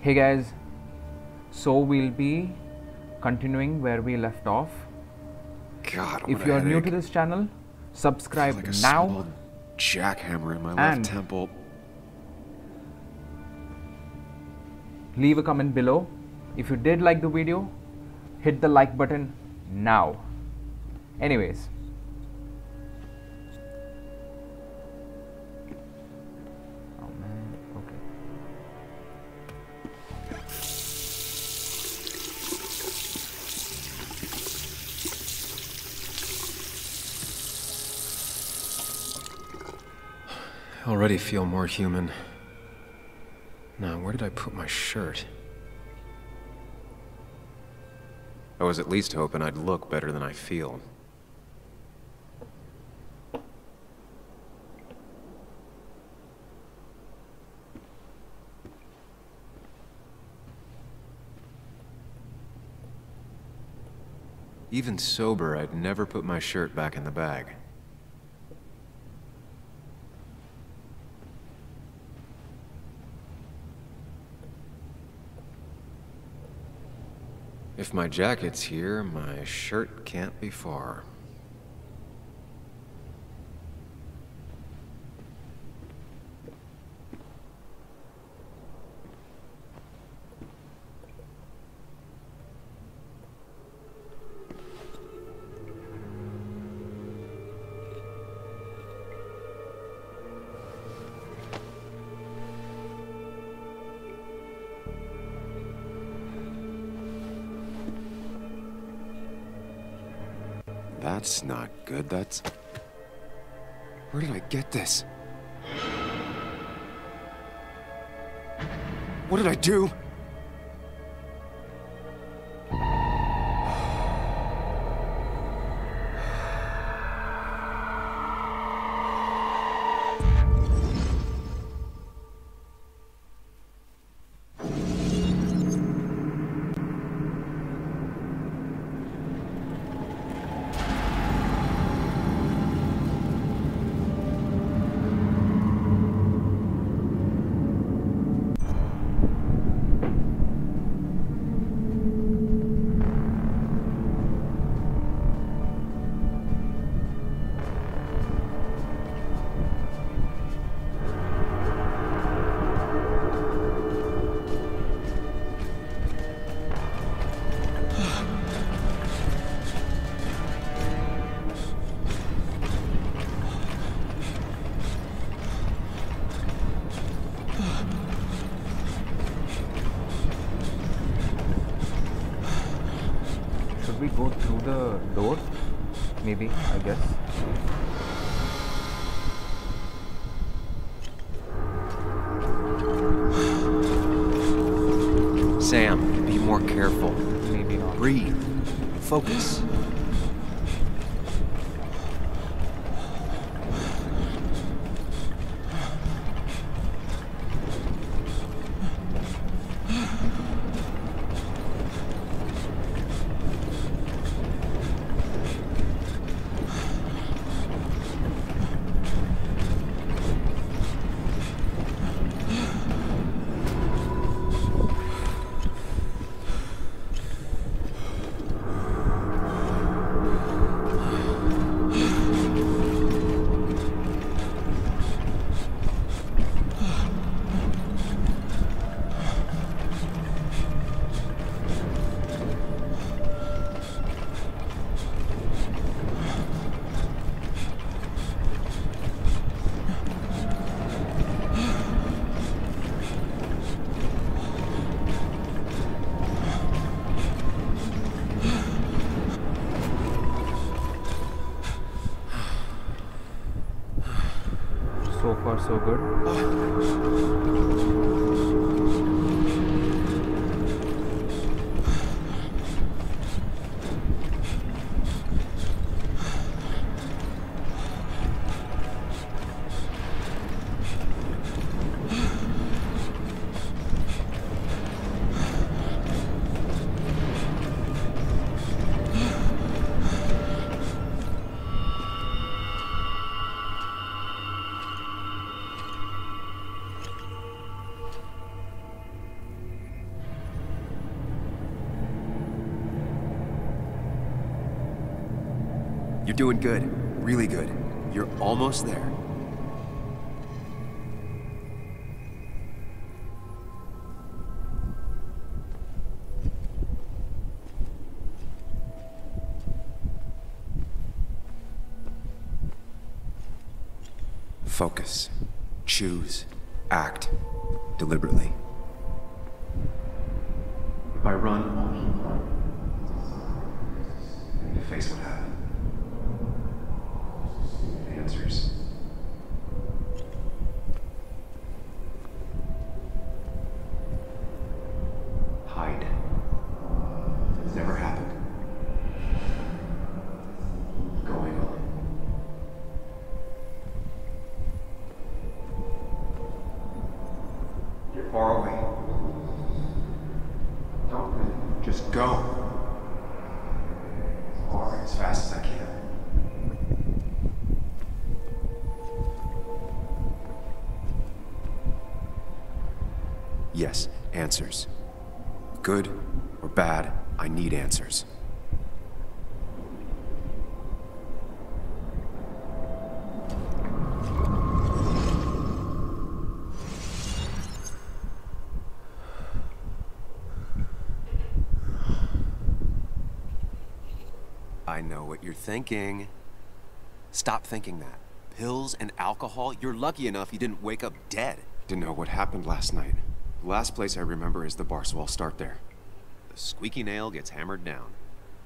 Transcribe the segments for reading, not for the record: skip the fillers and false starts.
Hey guys, so we'll be continuing where we left off. God, If you are new to this channel, subscribe like a now small jackhammer in my and left temple. leave a comment below. If you did like the video, hit the like button now. Anyways, oh man, okay. I already feel more human. Now, where did I put my shirt? I was at least hoping I'd look better than I feel. Even sober, I'd never put my shirt back in the bag. If my jacket's here, my shirt can't be far. That's not good, that's... Where did I get this? What did I do? Should we go through the door? Maybe, I guess. Sam, be more careful. Maybe not. Breathe. Focus. So far, so good. You're doing good. Really good. You're almost there. Focus. Choose. Act. Deliberately. If I run, I'll keep running. I need to face what happened. Answers. Hide. It's never happened. Going on. You're far away. Don't run. Just go. Or as fast as I can. Yes, answers. Good or bad, I need answers. I know what you're thinking. Stop thinking that. Pills and alcohol? You're lucky enough you didn't wake up dead. Didn't know what happened last night. The last place I remember is the bar, so I'll start there. The squeaky nail gets hammered down.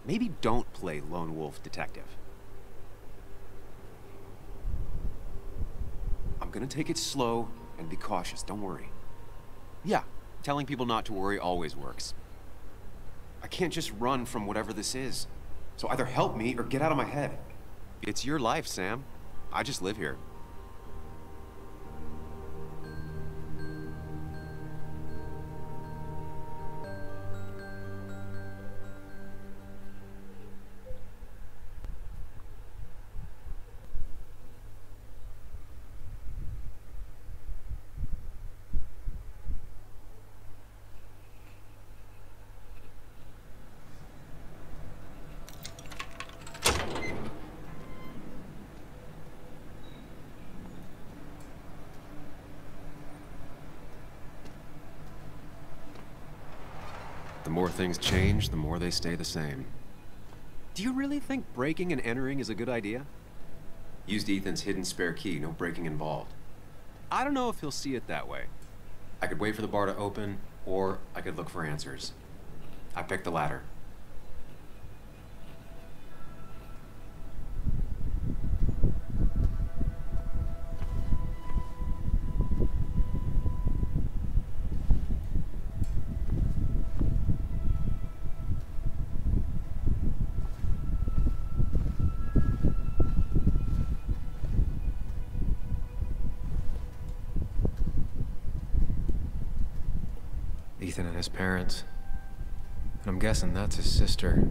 Maybe don't play lone wolf detective. I'm gonna take it slow and be cautious, don't worry. Yeah, telling people not to worry always works. I can't just run from whatever this is. So either help me or get out of my head. It's your life, Sam. I just live here. The more things change, the more they stay the same. Do you really think breaking and entering is a good idea? Used Ethan's hidden spare key, no breaking involved. I don't know if he'll see it that way. I could wait for the bar to open, or I could look for answers. I picked the latter. Ethan and his parents. And I'm guessing that's his sister.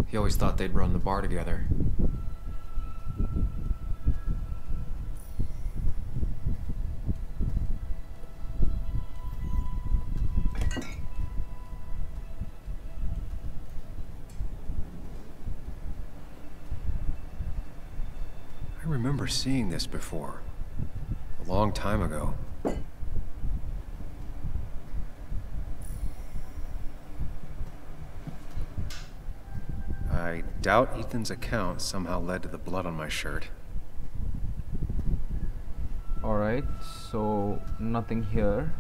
He always thought they'd run the bar together. I remember seeing this before. A long time ago. I doubt Ethan's account somehow led to the blood on my shirt. Alright, so nothing here.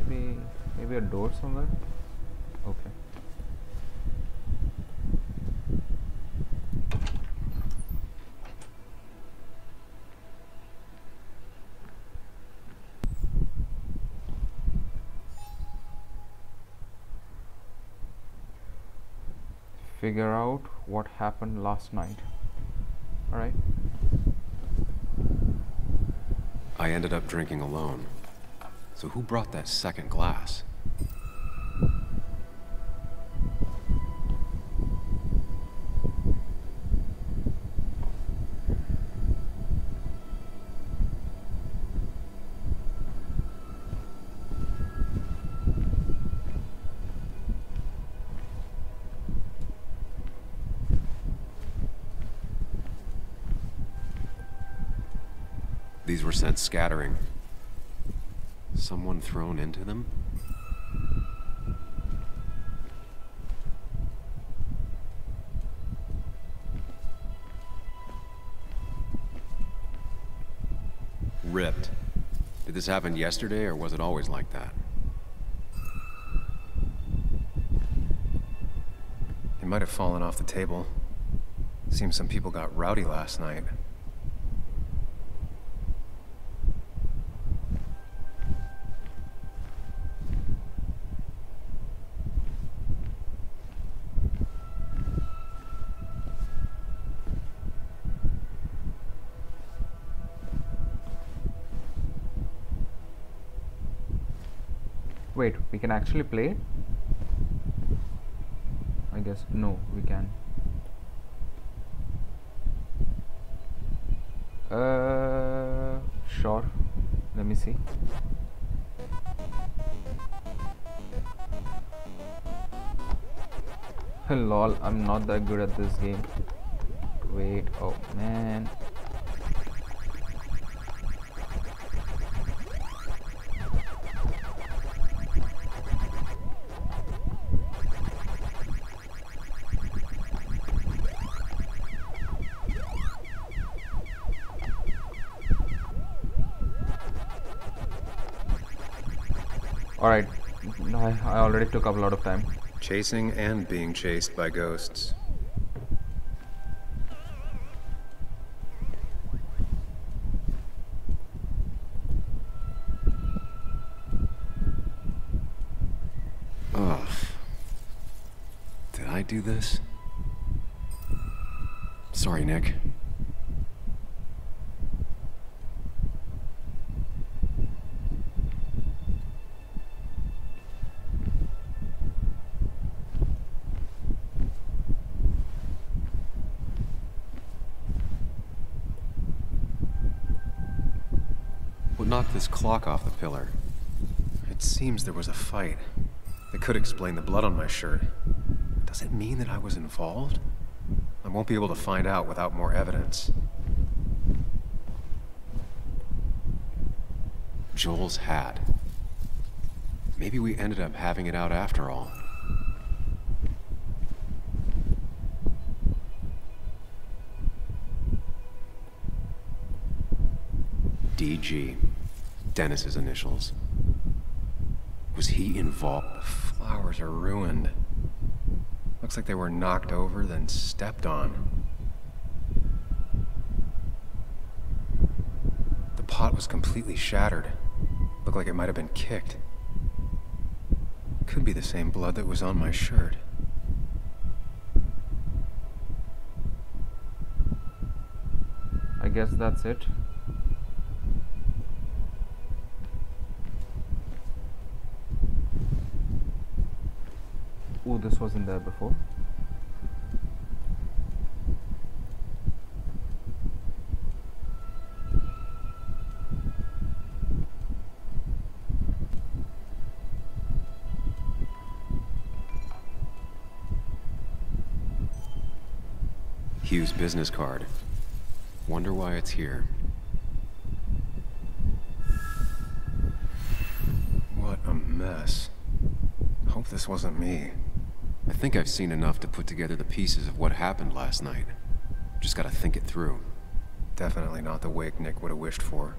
Maybe a door somewhere? Okay. Figure out what happened last night. Alright. I ended up drinking alone. So who brought that second glass? These were sent scattering. Someone thrown into them? Ripped. Did this happen yesterday, or was it always like that? It might have fallen off the table. Seems some people got rowdy last night. Wait, we can actually play it? I guess no, we can. Sure. Let me see. Lol, I'm not that good at this game. Wait, oh man. Alright, I already took up a lot of time. Chasing and being chased by ghosts. Ugh. Did I do this? Sorry, Nick. What knocked this clock off the pillar? It seems there was a fight. It could explain the blood on my shirt. Does it mean that I was involved? I won't be able to find out without more evidence. Joel's hat. Maybe we ended up having it out after all. DG. Dennis's initials. Was he involved? The flowers are ruined. Looks like they were knocked over, then stepped on. The pot was completely shattered. Looked like it might have been kicked. Could be the same blood that was on my shirt. I guess that's it. Ooh, this wasn't there before. Hugh's business card. Wonder why it's here. What a mess. Hope this wasn't me. I think I've seen enough to put together the pieces of what happened last night. Just gotta think it through. Definitely not the wake Nick would have wished for.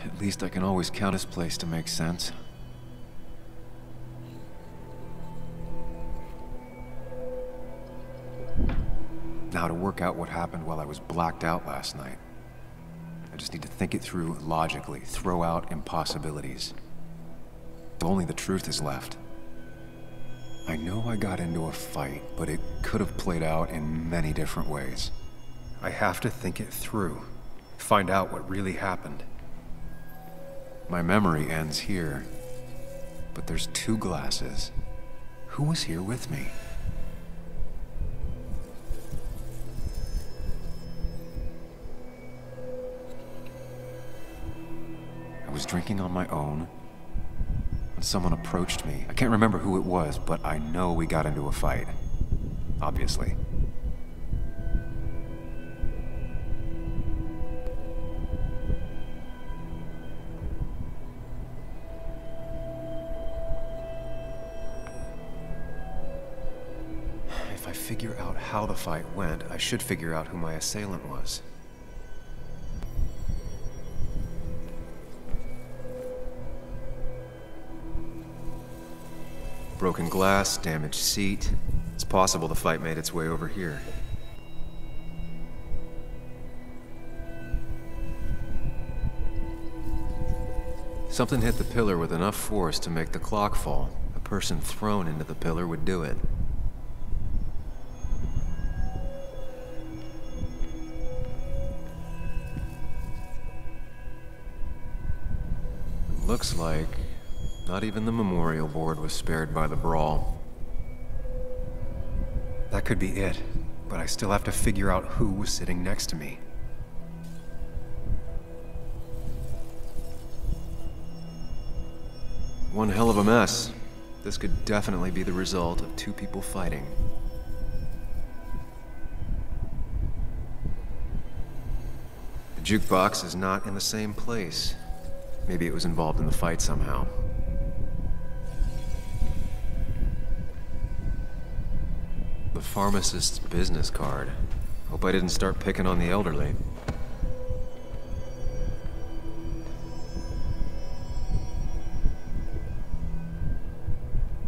At least I can always count his place to make sense. Now to work out what happened while I was blacked out last night. I just need to think it through logically, throw out impossibilities. Only the truth is left. I know I got into a fight, but it could have played out in many different ways. I have to think it through. Find out what really happened. My memory ends here. But there's two glasses. Who was here with me? was drinking on my own when someone approached me. I can't remember who it was, but I know we got into a fight. Obviously. If I figure out how the fight went, I should figure out who my assailant was. Broken glass, damaged seat. It's possible the fight made its way over here. Something hit the pillar with enough force to make the clock fall. A person thrown into the pillar would do it. Looks like not even the memorial board was spared by the brawl. That could be it, but I still have to figure out who was sitting next to me. One hell of a mess. This could definitely be the result of two people fighting. The jukebox is not in the same place. Maybe it was involved in the fight somehow. The pharmacist's business card. Hope I didn't start picking on the elderly.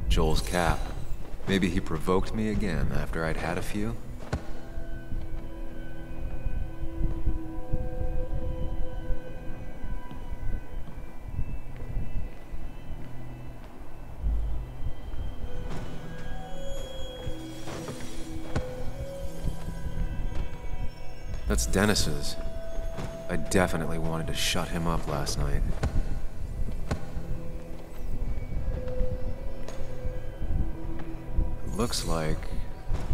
Joel's cap. Maybe he provoked me again after I'd had a few. That's Dennis's. I definitely wanted to shut him up last night. Looks like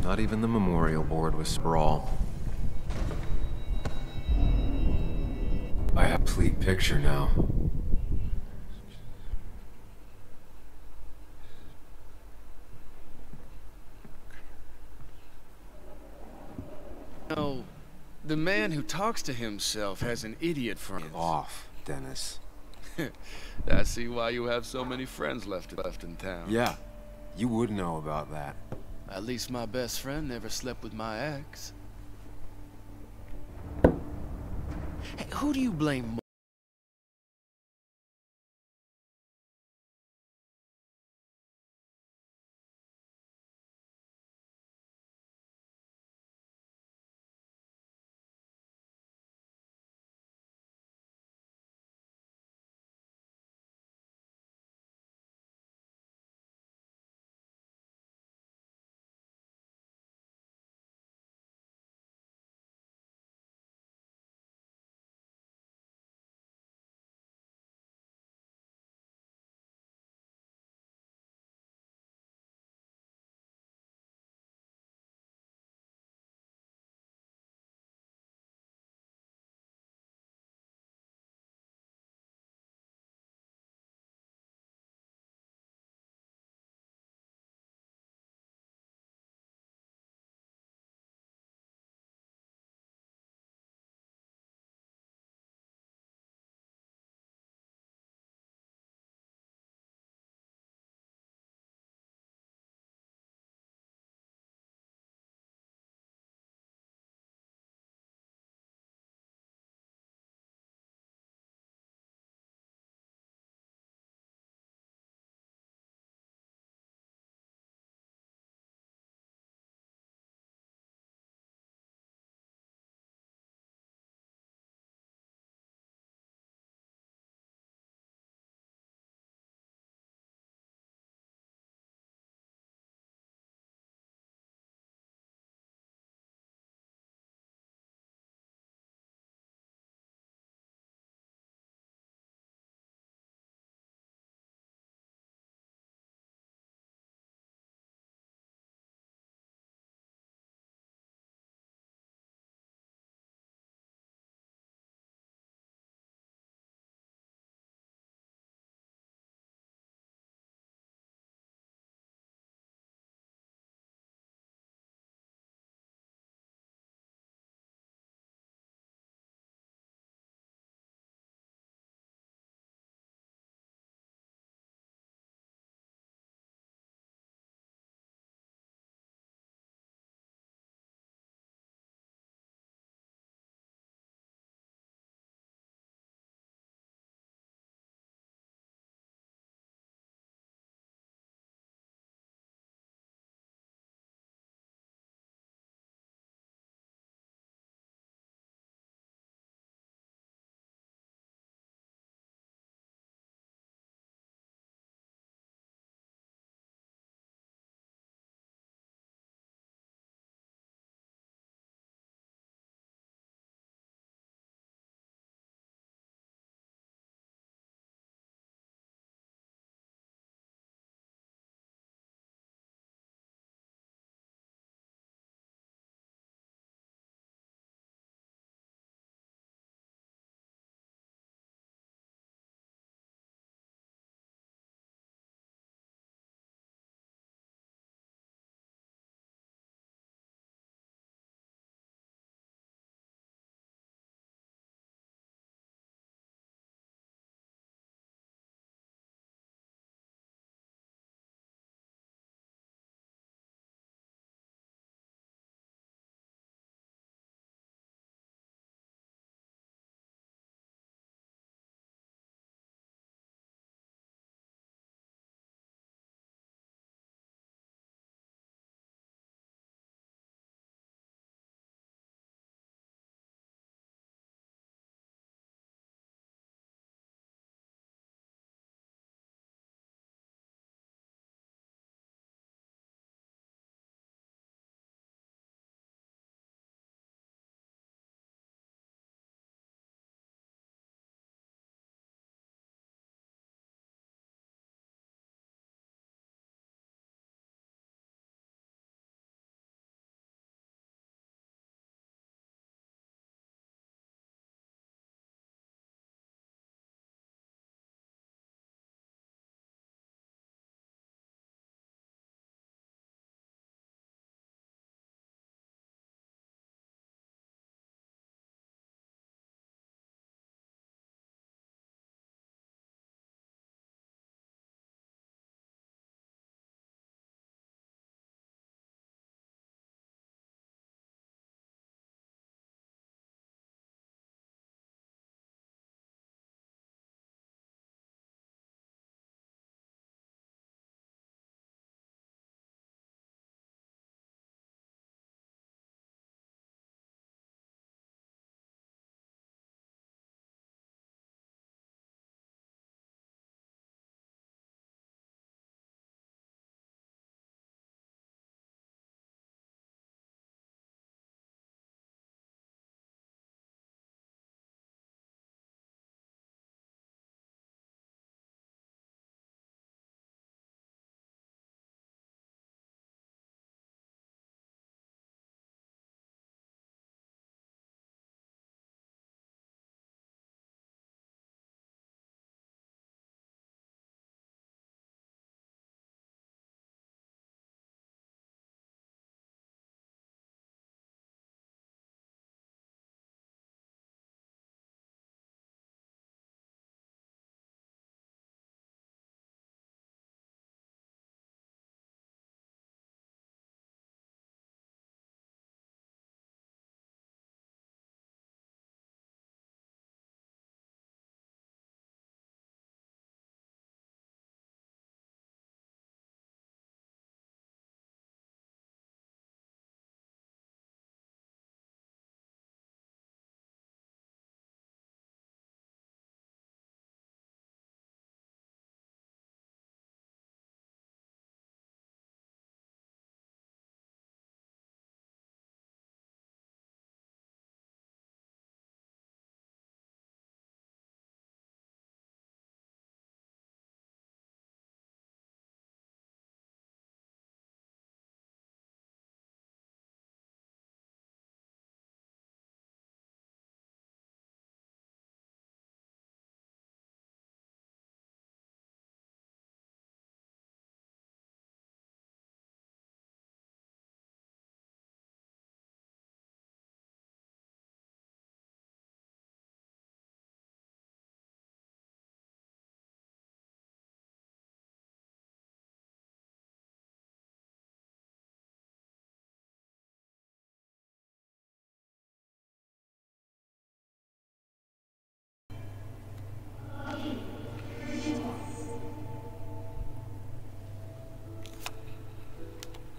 not even the memorial board was sprawl. I have a complete picture now. No. The man who talks to himself has an idiot friend. Off, Dennis. I see why you have so many friends left in town. Yeah, you would know about that. At least my best friend never slept with my ex. Hey, who do you blame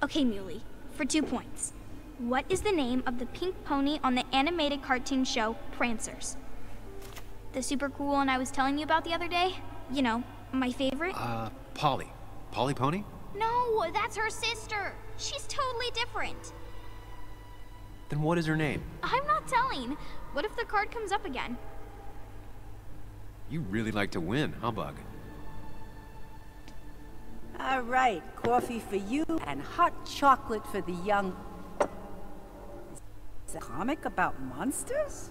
Okay, Muley, for 2 points. What is the name of the pink pony on the animated cartoon show Prancers? The super cool one I was telling you about the other day? You know, my favorite? Polly. Polly Pony? No, that's her sister. She's totally different. Then what is her name? I'm not telling. What if the card comes up again? You really like to win, huh, Bug? All right, coffee for you and hot chocolate for the young... Is it a comic about monsters?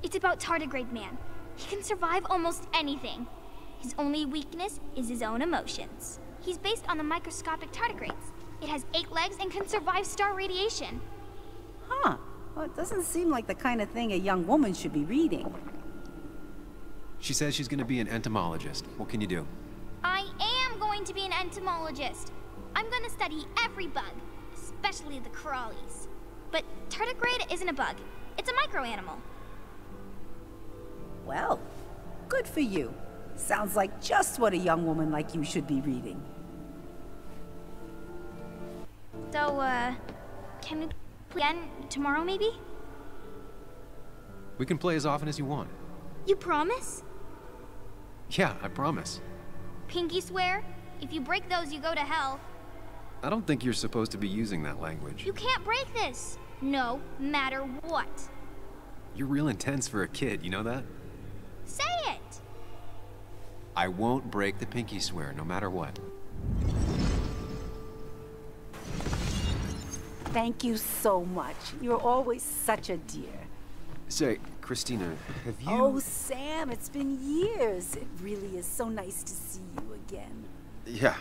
It's about Tardigrade Man. He can survive almost anything. His only weakness is his own emotions. He's based on the microscopic tardigrades. It has 8 legs and can survive star radiation. Huh. Well, it doesn't seem like the kind of thing a young woman should be reading. She says she's gonna be an entomologist. What can you do? I am going to be an entomologist. I'm going to study every bug, especially the crawlies. But tardigrade isn't a bug. It's a microanimal. Well, good for you. Sounds like just what a young woman like you should be reading. So, can we play again tomorrow, maybe? We can play as often as you want. You promise? Yeah, I promise. Pinky swear? If you break those, you go to hell. I don't think you're supposed to be using that language. You can't break this. No matter what. You're real intense for a kid, you know that? Say it! I won't break the pinky swear, no matter what. Thank you so much. You're always such a dear. Say, Christina, have you... Oh, Sam, it's been years. It really is so nice to see you again. Yeah,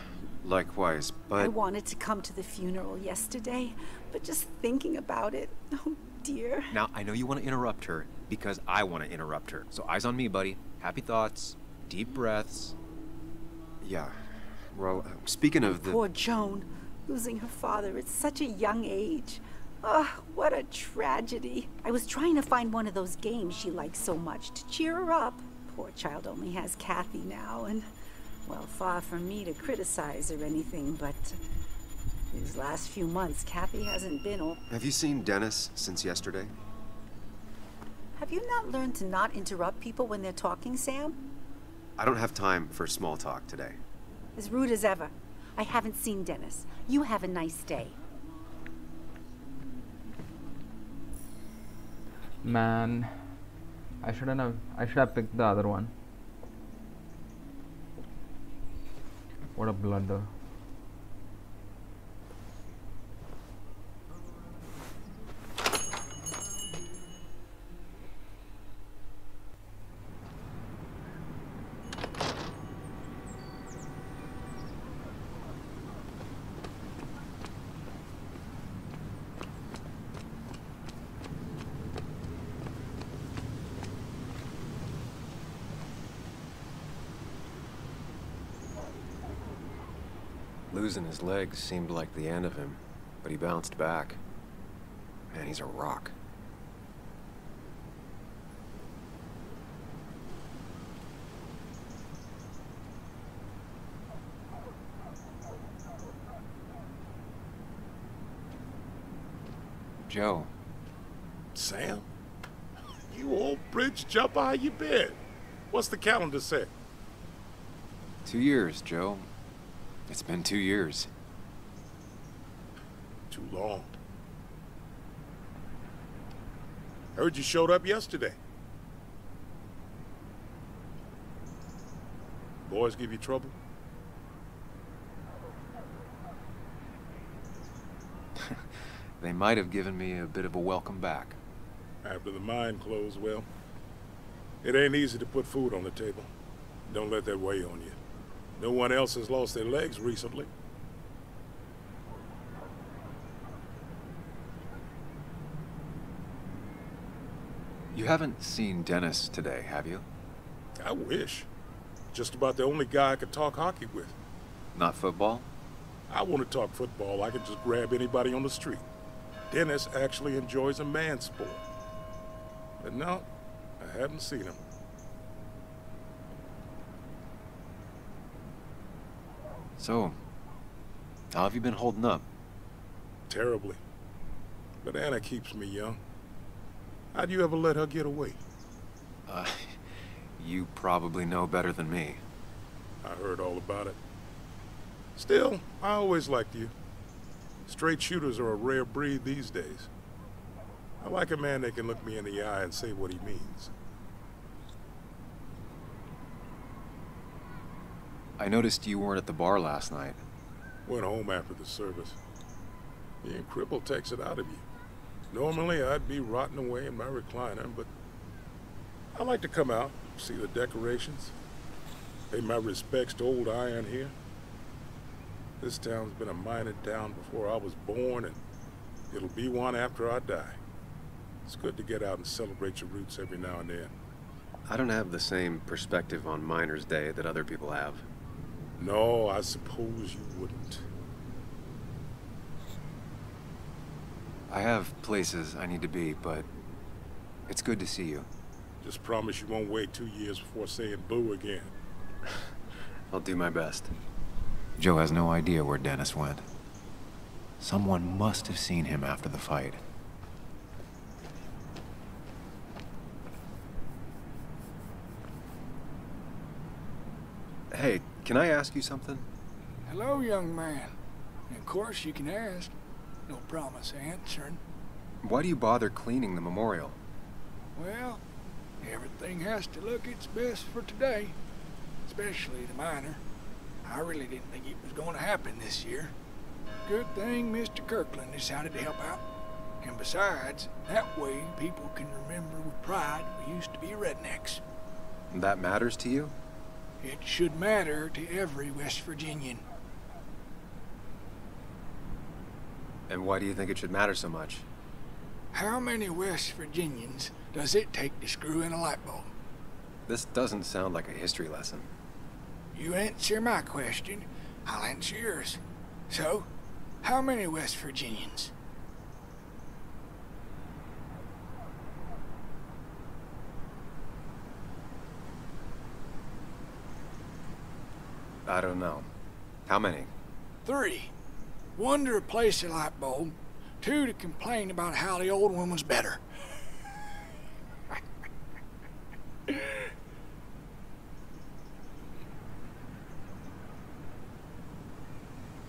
likewise, but... I wanted to come to the funeral yesterday, but just thinking about it, oh dear. Now, I know you want to interrupt her, because I want to interrupt her. So eyes on me, buddy. Happy thoughts, deep breaths. Yeah, well, speaking of the... Poor Joan, losing her father at such a young age. Oh, what a tragedy. I was trying to find one of those games she likes so much to cheer her up. Poor child only has Kathy now, and, well, far from me to criticize or anything, but these last few months, Kathy hasn't been all... Have you seen Dennis since yesterday? Have you not learned to not interrupt people when they're talking, Sam? I don't have time for small talk today. As rude as ever. I haven't seen Dennis. You have a nice day. Man, I should have picked the other one. What a blunder. Losing his legs seemed like the end of him, but he bounced back. Man, he's a rock. Joe. Sam? You old bridge jumper, how you been? What's the calendar say? 2 years, Joe. It's been 2 years. Too long. Heard you showed up yesterday. Boys give you trouble? They might have given me a bit of a welcome back. After the mine closed, well, it ain't easy to put food on the table. Don't let that weigh on you. No one else has lost their legs recently. You haven't seen Dennis today, have you? I wish. Just about the only guy I could talk hockey with. Not football? I want to talk football. I can just grab anybody on the street. Dennis actually enjoys a man's sport. But no, I haven't seen him. So, How have you been holding up? Terribly. But Anna keeps me young. How'd you ever let her get away? You probably know better than me. I heard all about it. Still, I always liked you. Straight shooters are a rare breed these days. I like a man that can look me in the eye and say what he means. I noticed you weren't at the bar last night. Went home after the service. Being crippled takes it out of you. Normally, I'd be rotting away in my recliner, but I like to come out, see the decorations, pay my respects to old Iron here. This town's been a mining town before I was born, and it'll be one after I die. It's good to get out and celebrate your roots every now and then. I don't have the same perspective on Miners' Day that other people have. No, I suppose you wouldn't. I have places I need to be, but it's good to see you. Just promise you won't wait 2 years before saying boo again. I'll do my best. Joe has no idea where Dennis went. Someone must have seen him after the fight. Hey, can I ask you something? Hello, young man. Of course you can ask. No promise answering. Why do you bother cleaning the memorial? Well, everything has to look its best for today. Especially the miner. I really didn't think it was going to happen this year. Good thing Mr. Kirkland decided to help out. And besides, that way people can remember with pride we used to be rednecks. That matters to you? It should matter to every West Virginian. And why do you think it should matter so much? How many West Virginians does it take to screw in a light bulb? This doesn't sound like a history lesson. You answer my question, I'll answer yours. So, how many West Virginians? I don't know. How many? 3. 1 to replace the light bulb, 2 to complain about how the old one was better.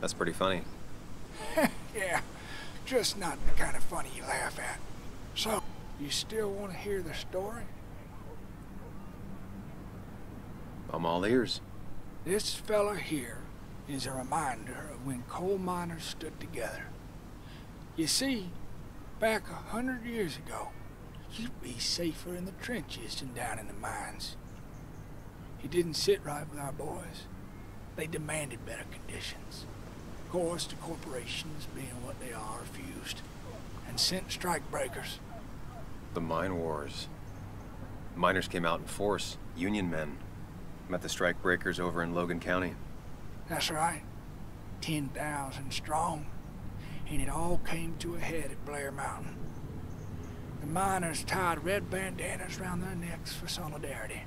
That's pretty funny. Yeah, just not the kind of funny you laugh at. So, you still want to hear the story? I'm all ears. This fella here is a reminder of when coal miners stood together. You see, back 100 years ago, you'd be safer in the trenches than down in the mines. He didn't sit right with our boys. They demanded better conditions. Of course, the corporations, being what they are, refused and sent strike breakers. The mine wars. Miners came out in force, Union men. Met the strike breakers over in Logan County. That's right. 10,000 strong. And it all came to a head at Blair Mountain. The miners tied red bandanas around their necks for solidarity.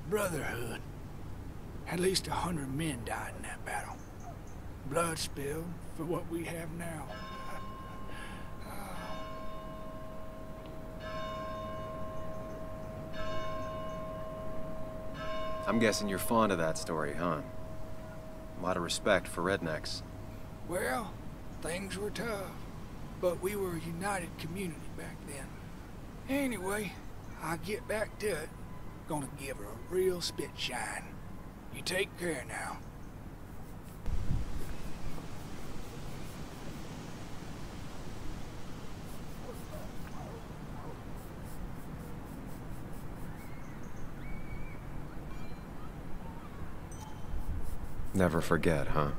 Brotherhood. At least 100 men died in that battle. Blood spilled for what we have now. I'm guessing you're fond of that story, huh? A lot of respect for rednecks. Well, things were tough, but we were a united community back then. Anyway, I'll get back to it. Gonna give her a real spit shine. You take care now. Never forget, huh?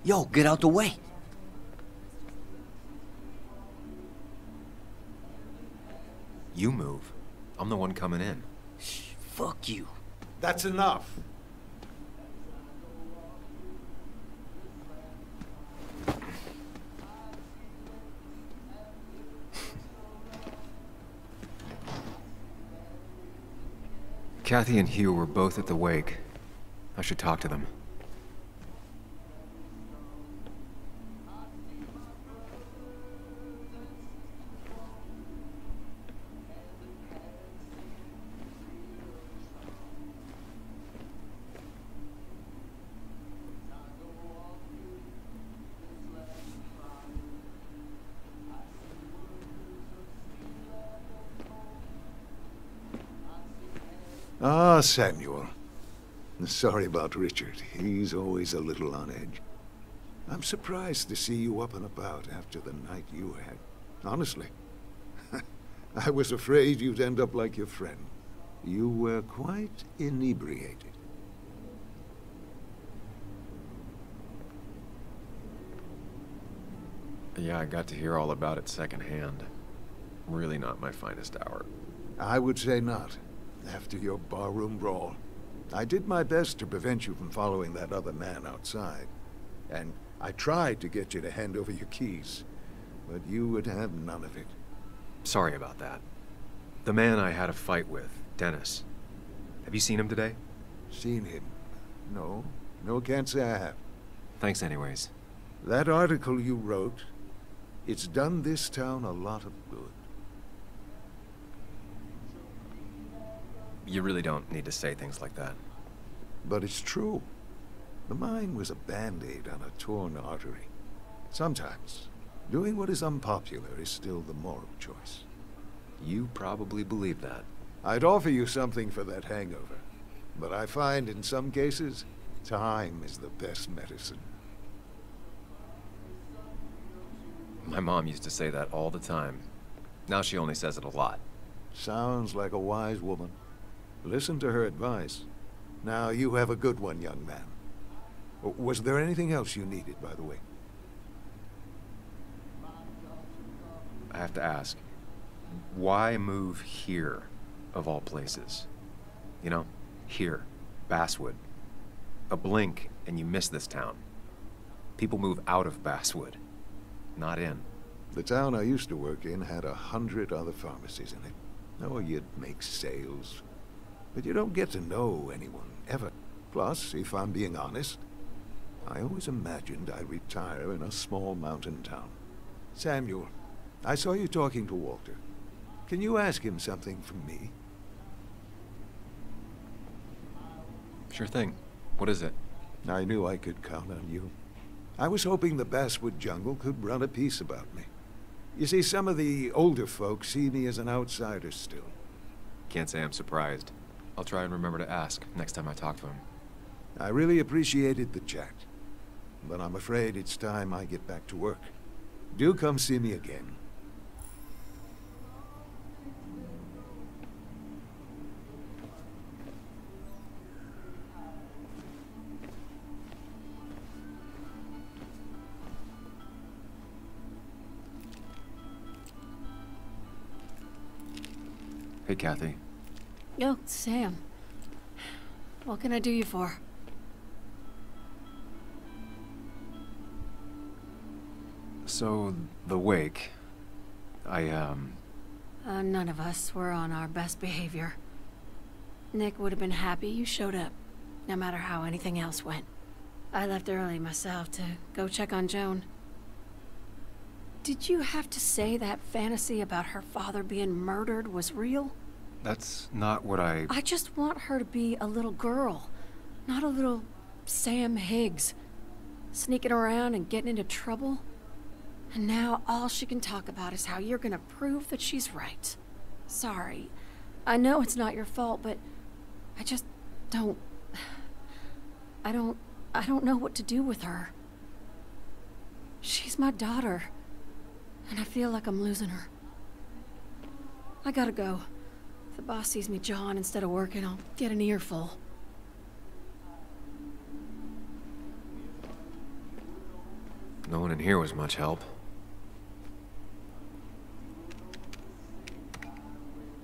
Yo, get out the way. You move. I'm the one coming in. Shh, fuck you. That's enough. Kathy and Hugh were both at the wake. I should talk to them. Ah, Samuel. Sorry about Richard. He's always a little on edge. I'm surprised to see you up and about after the night you had. Honestly. I was afraid you'd end up like your friend. You were quite inebriated. Yeah, I got to hear all about it secondhand. Really not my finest hour. I would say not. After your barroom brawl. I did my best to prevent you from following that other man outside. And I tried to get you to hand over your keys. But you would have none of it. Sorry about that. The man I had a fight with, Dennis. Have you seen him today? Seen him? No. No, can't say I have. Thanks anyways. That article you wrote, it's done this town a lot of good. You really don't need to say things like that. But it's true. The mine was a band-aid on a torn artery. Sometimes, doing what is unpopular is still the moral choice. You probably believe that. I'd offer you something for that hangover. But I find in some cases, time is the best medicine. My mom used to say that all the time. Now she only says it a lot. Sounds like a wise woman. Listen to her advice. Now, you have a good one, young man. Was there anything else you needed, by the way? I have to ask, why move here, of all places? You know, here, Basswood. A blink and you miss this town. People move out of Basswood, not in. The town I used to work in had 100 other pharmacies in it. Oh, you'd make sales. But you don't get to know anyone, ever. Plus, if I'm being honest, I always imagined I'd retire in a small mountain town. Samuel, I saw you talking to Walter. Can you ask him something from me? Sure thing. What is it? I knew I could count on you. I was hoping the Basswood jungle could run a piece about me. You see, some of the older folks see me as an outsider still. Can't say I'm surprised. I'll try and remember to ask next time I talk to him. I really appreciated the chat, but I'm afraid it's time I get back to work. Do come see me again. Hey, Kathy. Oh, Sam. What can I do you for? So, the wake... None of us were on our best behavior. Nick would have been happy you showed up, no matter how anything else went. I left early myself to go check on Joan. Did you have to say that fantasy about her father being murdered was real? That's not what I just want her to be a little girl, not a little Sam Higgs, sneaking around and getting into trouble. And now all she can talk about is how you're gonna prove that she's right. Sorry. I know it's not your fault, but I just don't... I don't know what to do with her. She's my daughter, and I feel like I'm losing her. I gotta go. If the boss sees me jawing instead of working, I'll get an earful. No one in here was much help.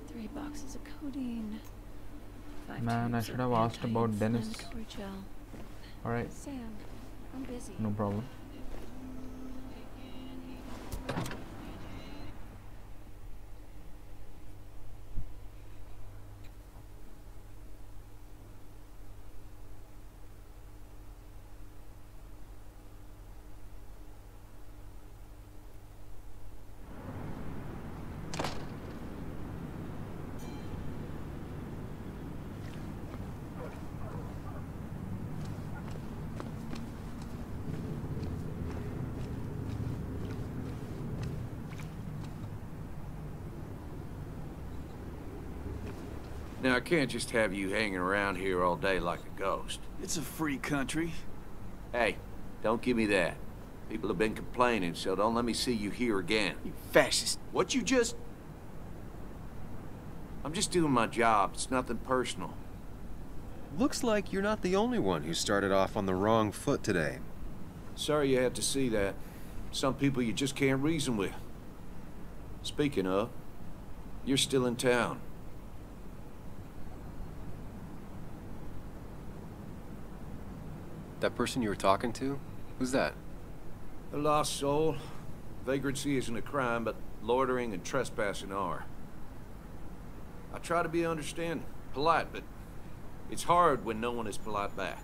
3 boxes of codeine. 5 Man, I tubes should of have asked about anti-inflammatory Dennis. gel. Alright, Sam, I'm busy. no problem. Now, I can't just have you hanging around here all day like a ghost. It's a free country. Hey, don't give me that. People have been complaining, so don't let me see you here again. You fascist. What you just... I'm just doing my job. It's nothing personal. Looks like you're not the only one who started off on the wrong foot today. Sorry you had to see that. Some people you just can't reason with. Speaking of, you're still in town. That person you were talking to? Who's that? A lost soul. Vagrancy isn't a crime, but loitering and trespassing are. I try to be understanding, polite, but it's hard when no one is polite back.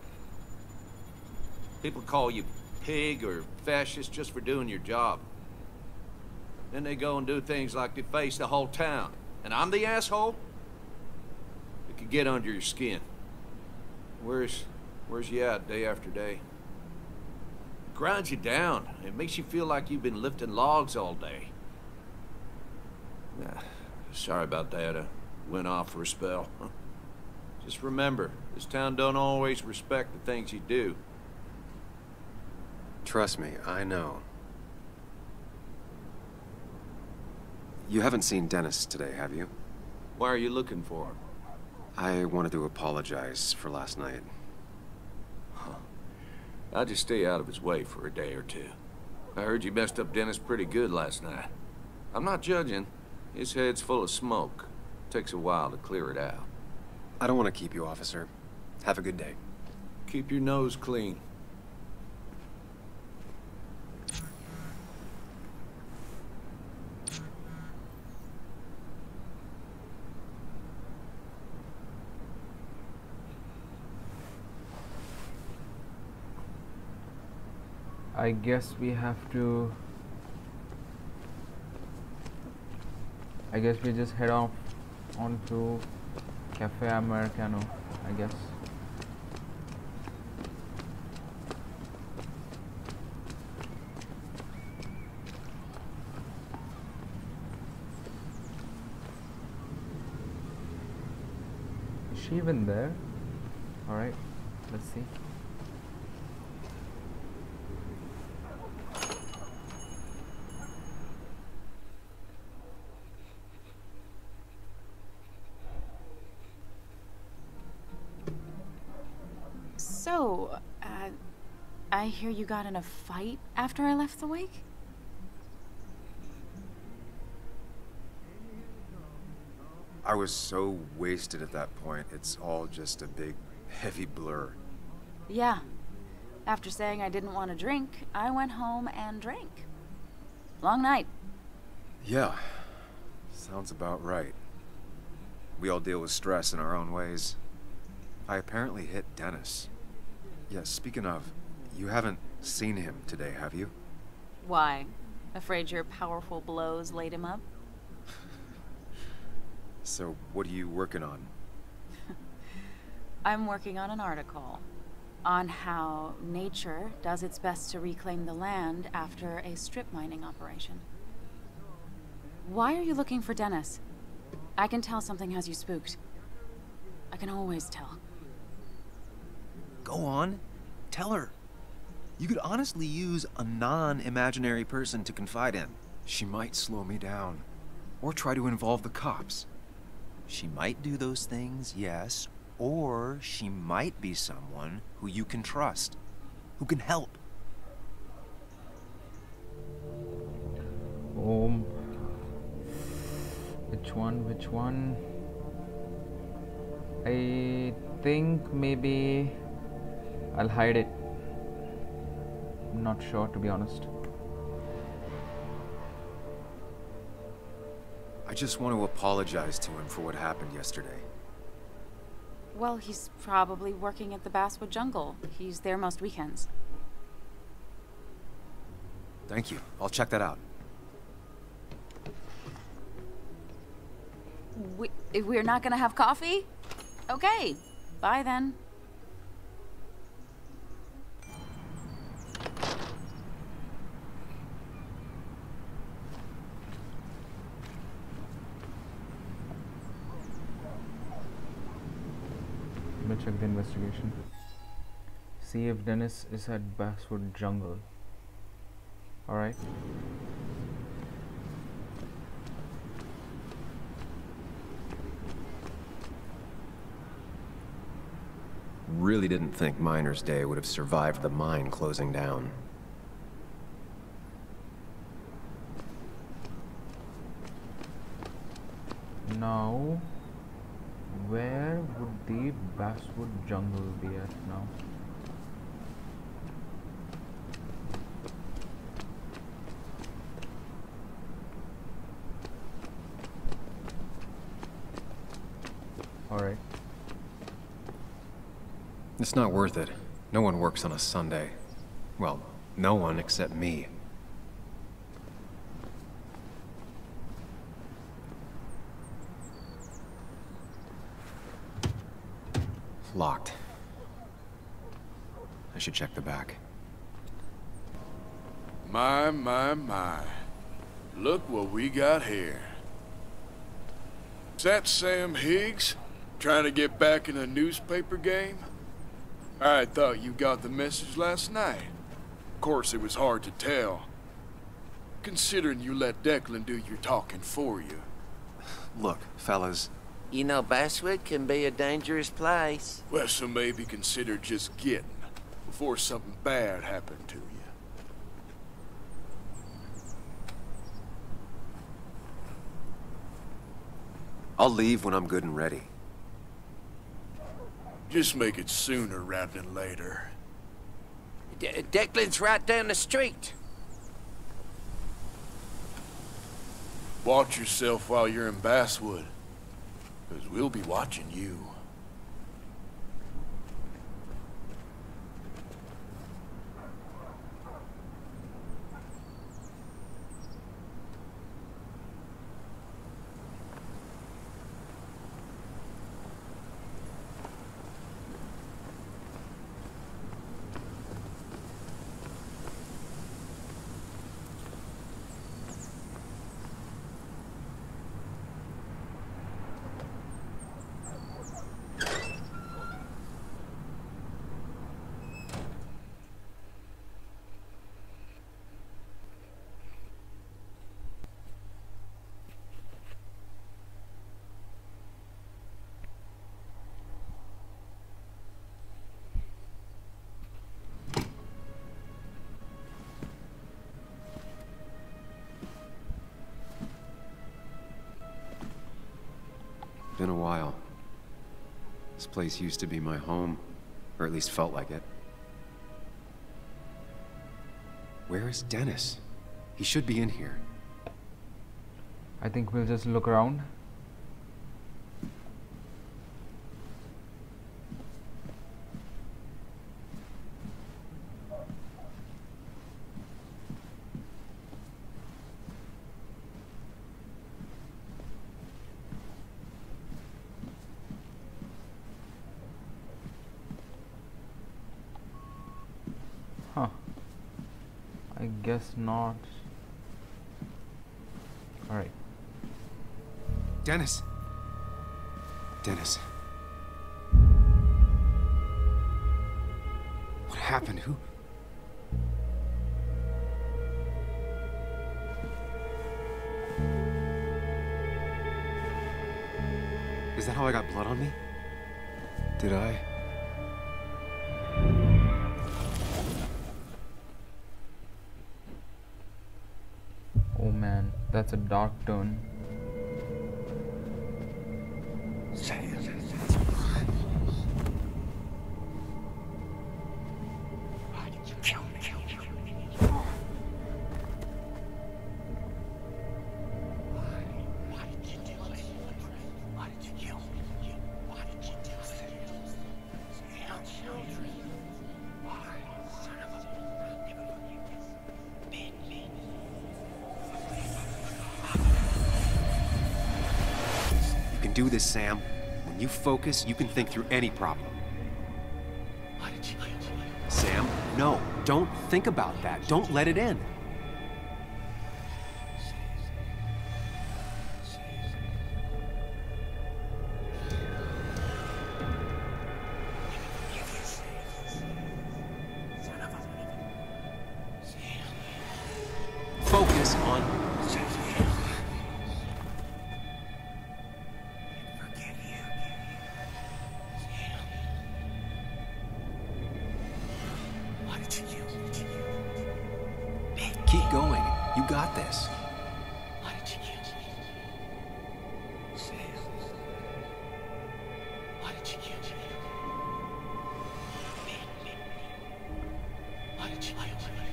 People call you pig or fascist just for doing your job. Then they go and do things like deface the whole town. And I'm the asshole? It could get under your skin. Where's you at day after day? It grinds you down. It makes you feel like you've been lifting logs all day. Sorry about that. I went off for a spell. Just remember, this town don't always respect the things you do. Trust me, I know. You haven't seen Dennis today, have you? Why are you looking for him? I wanted to apologize for last night. I'll just stay out of his way for a day or two. I heard you messed up Dennis pretty good last night. I'm not judging. His head's full of smoke. Takes a while to clear it out. I don't want to keep you, officer. Have a good day. Keep your nose clean. I guess we have to... I guess we just head off onto Cafe Americano, I guess. Is she even there? Alright, let's see. So, I hear you got in a fight after I left the wake? I was so wasted at that point, it's all just a big, heavy blur. Yeah. After saying I didn't want to drink, I went home and drank. Long night. Yeah, sounds about right. We all deal with stress in our own ways. I apparently hit Dennis. Yeah, speaking of, you haven't seen him today, have you? Why? Afraid your powerful blows laid him up? So, what are you working on? I'm working on an article on how nature does its best to reclaim the land after a strip mining operation. Why are you looking for Dennis? I can tell something has you spooked. I can always tell. Go on. Tell her. You could honestly use a non-imaginary person to confide in. She might slow me down. Or try to involve the cops. She might do those things, yes. Or she might be someone who you can trust. Who can help. home. Which one? I think maybe I'll hide it. I'm not sure, to be honest. I just want to apologize to him for what happened yesterday. Well, he's probably working at the Basswood Jungle. He's there most weekends. Thank you. I'll check that out. We're not gonna have coffee? Okay, bye then. Let me check the investigation. See if Dennis is at Basswood Jungle. Alright. Really didn't think Miner's Day would have survived the mine closing down. Now, where would the Basswood Jungle be at now? Alright. It's not worth it. No one works on a Sunday. Well, no one except me. Locked. I should check the back. My. Look what we got here. Is that Sam Higgs? Trying to get back in a newspaper game? I thought you got the message last night. Of course, it was hard to tell, considering you let Declan do your talking for you. Look, fellas. You know, Basswood can be a dangerous place. Well, so maybe consider just getting before something bad happened to you. I'll leave when I'm good and ready. Just make it sooner rather than later. Declan's right down the street. Watch yourself while you're in Basswood, because we'll be watching you. Been a while. This place used to be my home, or at least felt like it. Where is Dennis? He should be in here. I think we'll just look around. Huh. I guess not. Alright. Dennis! Dennis. What happened? Who? Is that how I got blood on me? Did I? Oh man. That's a dark tone. Do this, Sam. When you focus, you can think through any problem. Sam, no, don't think about that. Don't let it in. Focus on... Keep going. You got this. Why did you kill me? Sam. Why did you kill me? Why did you kill me?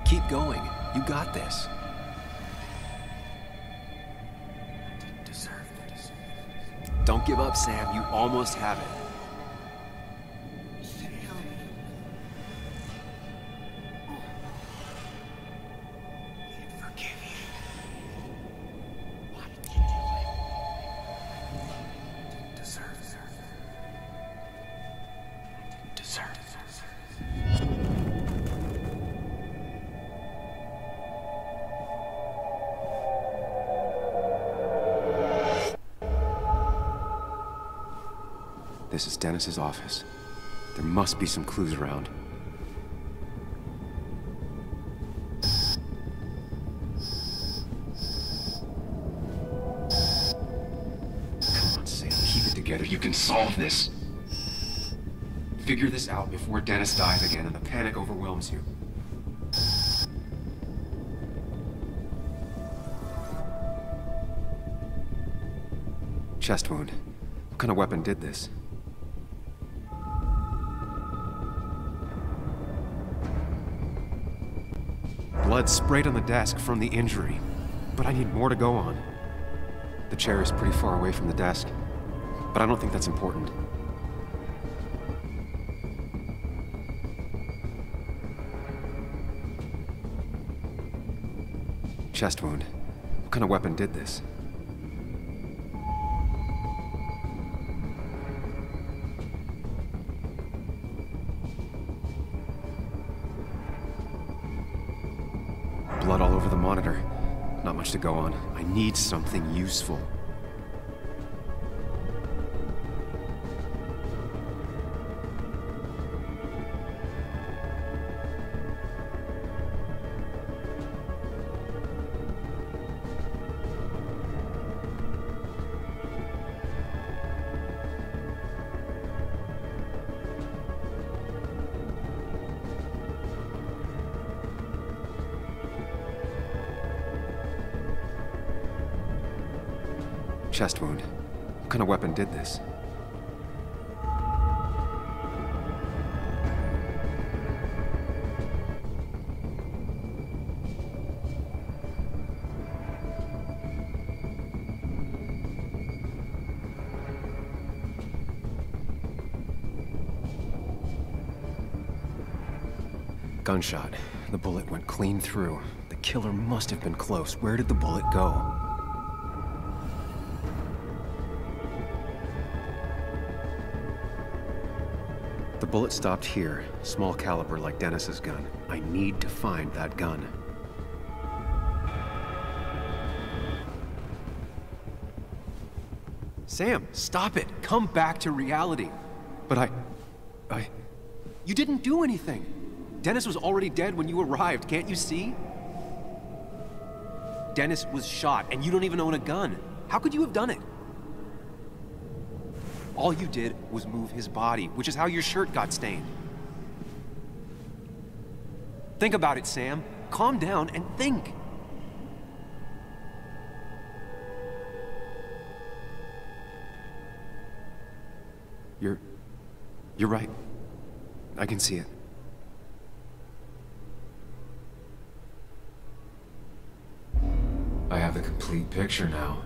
Keep going. You got this. I didn't deserve this. Don't give up, Sam. You almost have it. This is Dennis's office. There must be some clues around. Come on, Sam, keep it together. You can solve this. Figure this out before Dennis dies again and the panic overwhelms you. Chest wound. What kind of weapon did this? Blood sprayed on the desk from the injury, but I need more to go on. The chair is pretty far away from the desk, but I don't think that's important. Chest wound. What kind of weapon did this? Blood all over the monitor. Not much to go on. I need something useful. Chest wound. What kind of weapon did this? Gunshot. The bullet went clean through. The killer must have been close. Where did the bullet go? The bullet stopped here. Small caliber like Dennis's gun. I need to find that gun. Sam, stop it! Come back to reality! But You didn't do anything! Dennis was already dead when you arrived, can't you see? Dennis was shot, and you don't even own a gun. How could you have done it? All you did was move his body, which is how your shirt got stained. Think about it, Sam. Calm down and think. You're right. I can see it. I have the complete picture now.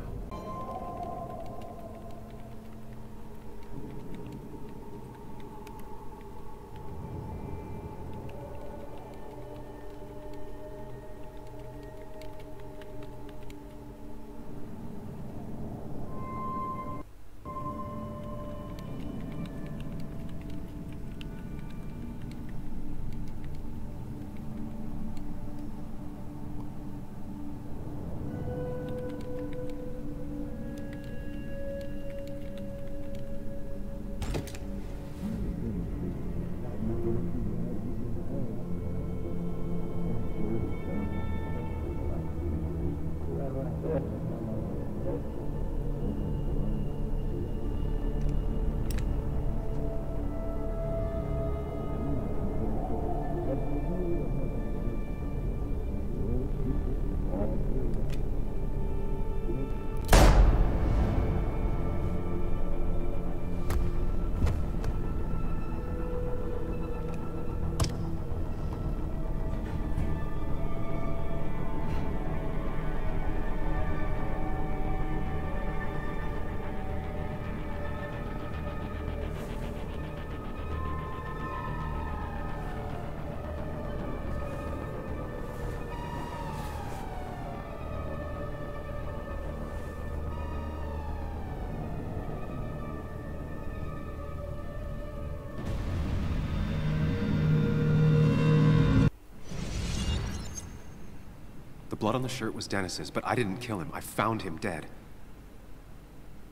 The blood on the shirt was Dennis's, but I didn't kill him. I found him dead.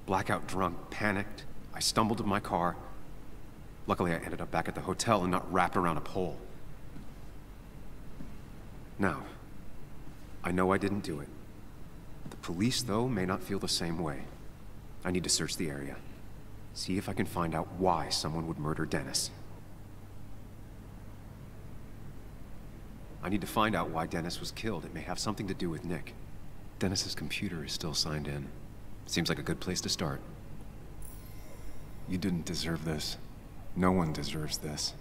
Blackout drunk, panicked. I stumbled to my car. Luckily, I ended up back at the hotel and not wrapped around a pole. Now, I know I didn't do it. The police, though, may not feel the same way. I need to search the area. See if I can find out why someone would murder Dennis. I need to find out why Dennis was killed. It may have something to do with Nick. Dennis's computer is still signed in. Seems like a good place to start. You didn't deserve this. No one deserves this.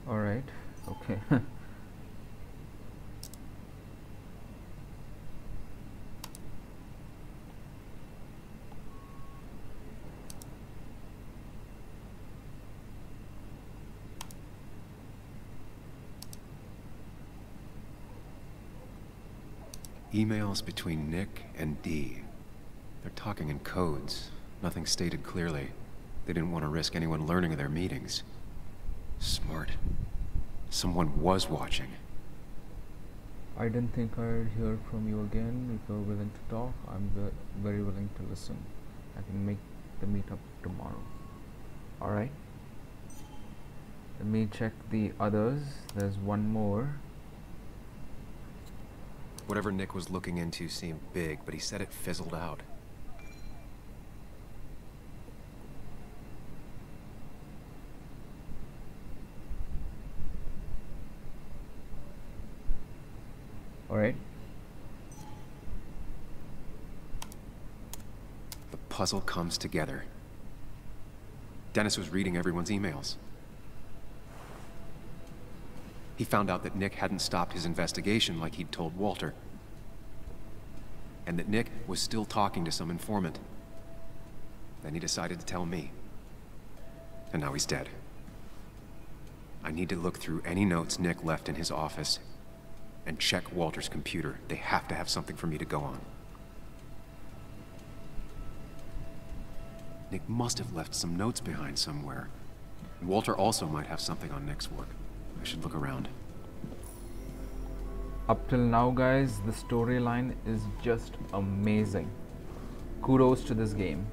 All right. Okay. Emails between Nick and Dee. They're talking in codes. Nothing stated clearly. They didn't want to risk anyone learning of their meetings. Smart. Someone was watching. I didn't think I'd hear from you again. If you're willing to talk, I'm very willing to listen. I can make the meetup tomorrow. Alright. Let me check the others. There's one more. Whatever Nick was looking into seemed big, but he said it fizzled out. Alright. The puzzle comes together. Dennis was reading everyone's emails. He found out that Nick hadn't stopped his investigation like he'd told Walter. And that Nick was still talking to some informant. Then he decided to tell me. And now he's dead. I need to look through any notes Nick left in his office and check Walter's computer. They have to have something for me to go on. Nick must have left some notes behind somewhere. Walter also might have something on Nick's work. I should look around. Up till now, guys, the storyline is just amazing. Kudos to this game.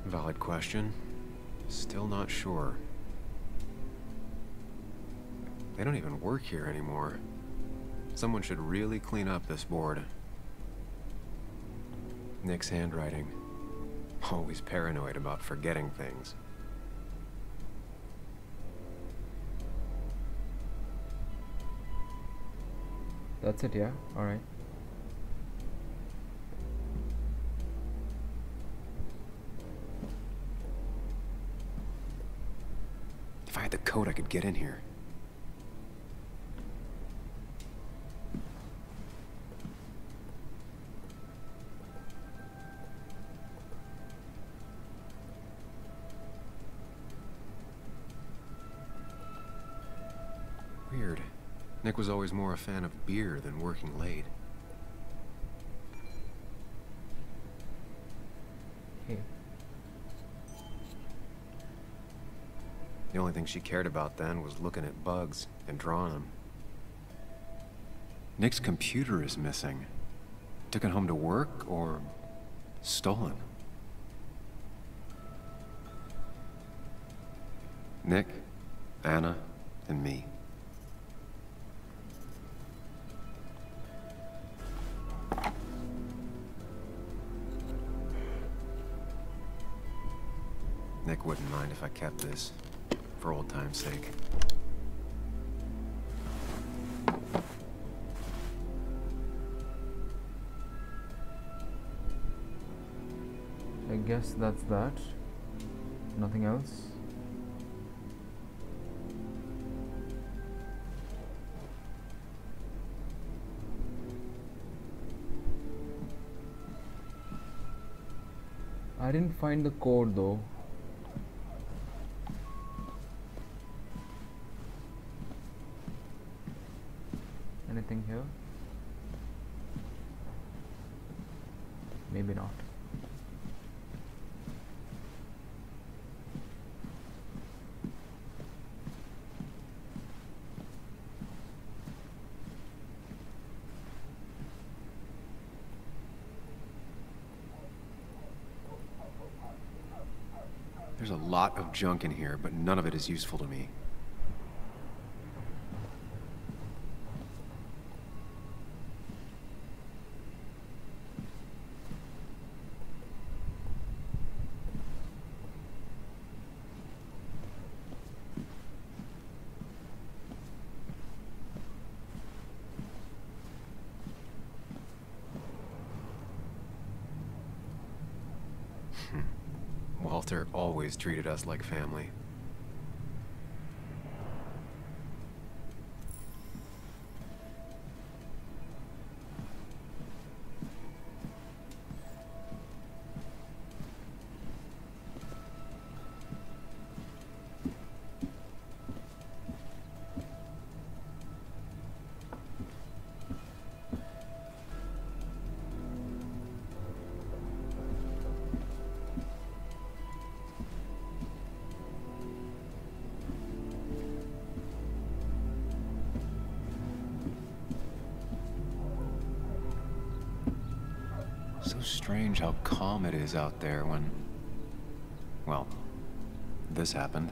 Valid question. Still not sure. They don't even work here anymore. Someone should really clean up this board. Nick's handwriting. Always paranoid about forgetting things. That's it, yeah? Alright. If I had the code, I could get in here. Weird. Nick was always more a fan of beer than working late. Okay. The only thing she cared about then was looking at bugs and drawing them. Nick's computer is missing. Took it home to work or stolen? Nick, Anna, and me. Nick wouldn't mind if I kept this, for old time's sake. I guess that's that. Nothing else. I didn't find the code though. Anything here? Maybe not. There's a lot of junk in here, but none of it is useful to me. Walter always treated us like family. So strange how calm it is out there when, well, this happened.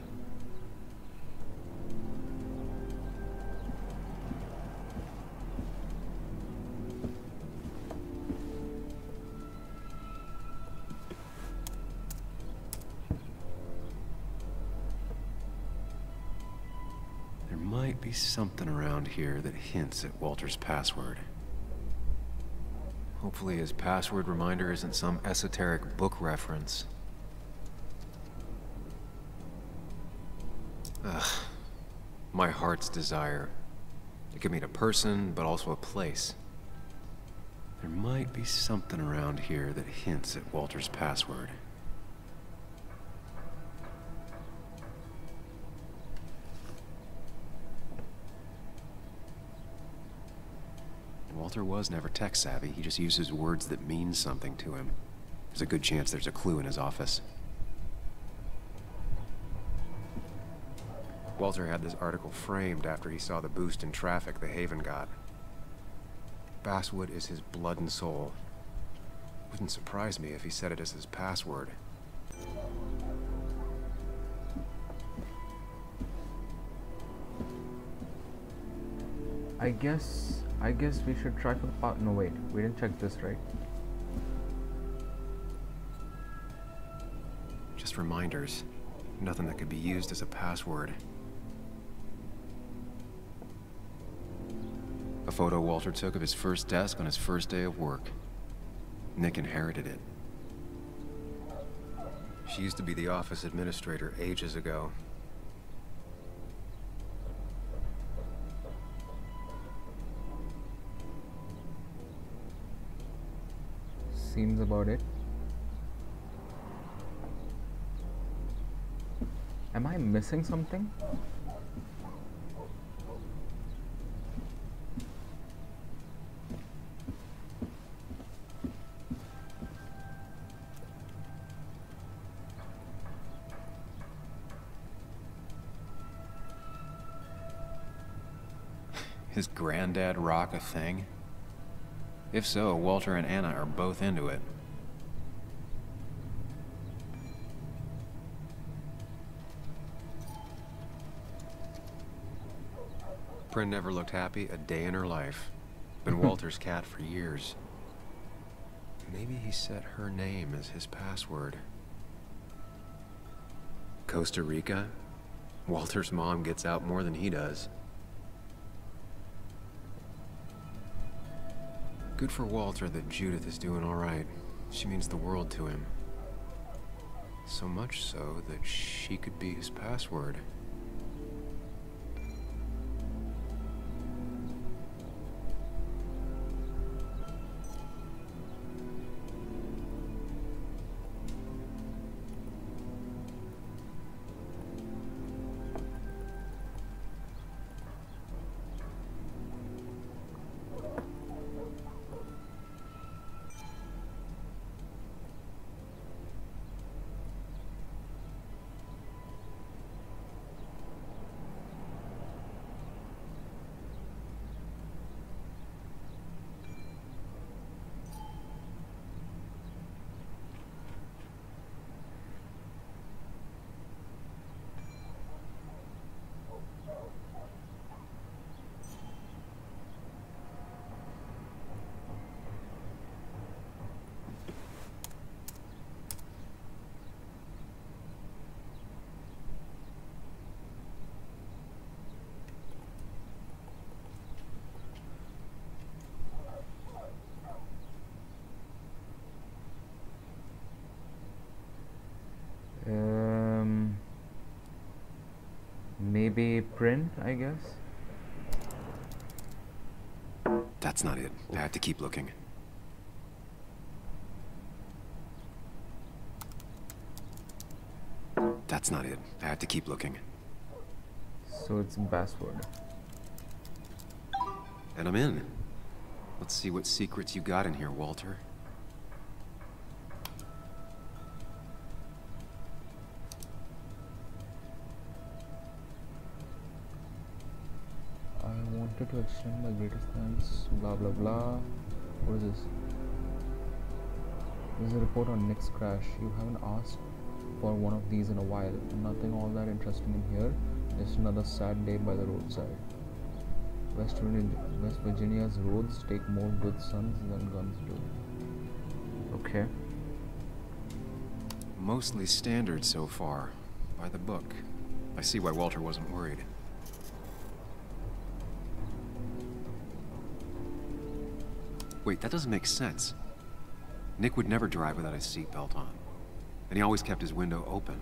There might be something around here that hints at Walter's password. Hopefully his password reminder isn't some esoteric book reference. Ugh. My heart's desire. It could mean a person, but also a place. There might be something around here that hints at Walter's password. Walter was never tech-savvy. He just uses words that mean something to him. There's a good chance there's a clue in his office. Walter had this article framed after he saw the boost in traffic the Haven got. Basswood is his blood and soul. Wouldn't surprise me if he said it as his password. I guess we should try for the part. No, wait, we didn't check this, right? Just reminders. Nothing that could be used as a password. A photo Walter took of his first desk on his first day of work. Nick inherited it. She used to be the office administrator ages ago. Seems about it. Am I missing something? His granddad rock a thing? If so, Walter and Anna are both into it. Bryn never looked happy a day in her life. Been Walter's cat for years. Maybe he set her name as his password. Costa Rica? Walter's mom gets out more than he does. Good for Walter that Judith is doing all right. She means the world to him. So much so that she could be his password. Maybe print, I guess. That's not it. I have to keep looking. That's not it. I have to keep looking. So it's Basswood. And I'm in. Let's see what secrets you got in here, Walter. I wanted to extend my greatest thanks, blah blah blah. What is this? This is a report on Nick's crash. You haven't asked for one of these in a while. Nothing all that interesting in here. Just another sad day by the roadside. West Virginia's roads take more good sons than guns do. Okay. Mostly standard so far. By the book. I see why Walter wasn't worried. Wait, that doesn't make sense. Nick would never drive without his seatbelt on. And he always kept his window open.